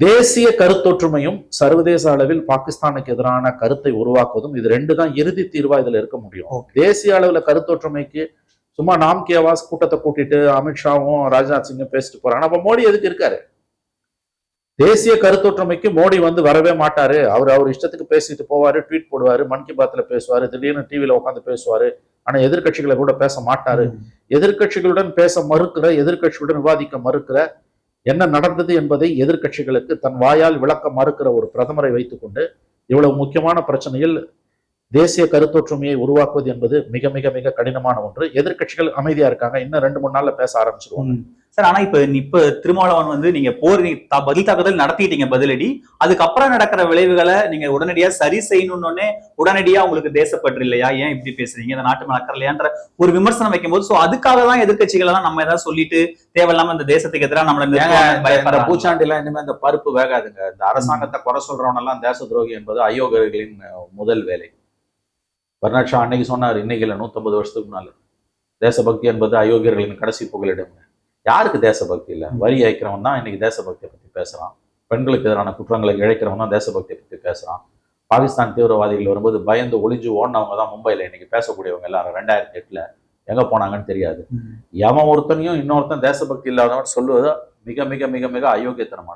தேசிய கருத்தொற்றுமையும் சர்வதேச அளவில் பாகிஸ்தானுக்கு எதிரான கருத்தை உருவாக்குவதும் இது ரெண்டு தான் இறுதி தீர்வா இதுல இருக்க முடியும். தேசிய அளவுல கருத்தொற்றுமைக்கு சும்மா நாம் கி ஆவாஸ் கூட்டத்தை கூட்டிட்டு அமித்ஷாவும் ராஜ்நாத் சிங்கும் பேசிட்டு போறாங்க. அப்ப மோடி எதுக்கு இருக்காரு? தேசிய கருத்தொற்றுமைக்கு மோடி வந்து வரவே மாட்டாரு. அவர் இஷ்டத்துக்கு பேசிட்டு போவாரு, ட்வீட் போடுவாரு, மன் கி பாத்ல பேசுவாரு, திடீர்னு டிவியில உட்காந்து பேசுவாரு. ஆனா எதிர்கட்சிகளை கூட பேச மாட்டாரு. எதிர்கட்சிகளுடன் பேச மறுக்கிற, எதிர்கட்சிகளுடன் விவாதிக்க மறுக்கிற, என்ன நடந்தது என்பதை எதிர்கட்சிகளுக்கு தன் வாயால் விளக்க மறுக்கிற ஒரு பிரதமரை வைத்துக்கொண்டு இவ்வளவு முக்கியமான பிரச்சனையில் தேசிய கருத்தொற்றுமையை உருவாக்குவது என்பது மிக மிக மிக கடினமான ஒன்று. எதிர்கட்சிகள் அமைதியா இருக்காங்க. இன்னும் 2-3 நாள்ல பேச ஆரம்பிச்சிருவாங்க. சார், ஆனா இப்ப திருமாவளவன் வந்து நீங்க பதில் தாக்குதல் நடத்திட்டீங்க, பதிலடி. அதுக்கப்புறம் நடக்கிற விளைவுகளை நீங்க உடனடியா சரி செய்யணும்னு உடனடியா உங்களுக்கு தேசப்பற்று இல்லையா? ஏன் இப்படி பேசுறீங்க? இந்த நாட்டு நடக்கலையான்ற ஒரு விமர்சனம் வைக்கும் போது அதுக்காக தான் எதிர்கட்சிகள் எல்லாம் நம்ம ஏதாவது சொல்லிட்டு தேவையில்லாம இந்த தேசத்துக்கு எதிராக நம்மள பூச்சாண்டி எல்லாம் இனிமே இந்த பருப்பு வேகாதுங்க. இந்த அரசாங்கத்தை குறை சொல்றவன் எல்லாம் தேச துரோகி என்பது அயோக்கியர்களின் முதல் வேலை. பர்னாட் ஷா அன்னைக்கு சொன்னார், இன்னைக்கு இல்லை 150 வருஷத்துக்கு முன்னால, தேசபக்தி என்பது அயோக்கியர்களின் கடைசி புகலிடம். யாருக்கு தேசபக்தி இல்லை? வரி ஏய்க்கிறவன் தான் இன்னைக்கு தேசபக்தியை பத்தி பேசுறான். பெண்களுக்கு எதிரான குற்றங்களை இழைக்கிறவன் தான் தேசபக்தியை பத்தி பேசுறான். பாகிஸ்தான் தீவிரவாதிகள் வரும்போது பயந்து ஒளிஞ்சு ஓடினவங்க தான் மும்பைல இன்னைக்கு பேசக்கூடியவங்க எல்லாரும். 2008 எங்க போனாங்கன்னு தெரியாது. எவன் ஒருத்தனையும் இன்னொருத்தன் தேசபக்தி இல்லாதவன் சொல்லுவது மிக மிக மிக மிக அயோக்கியத்தனமான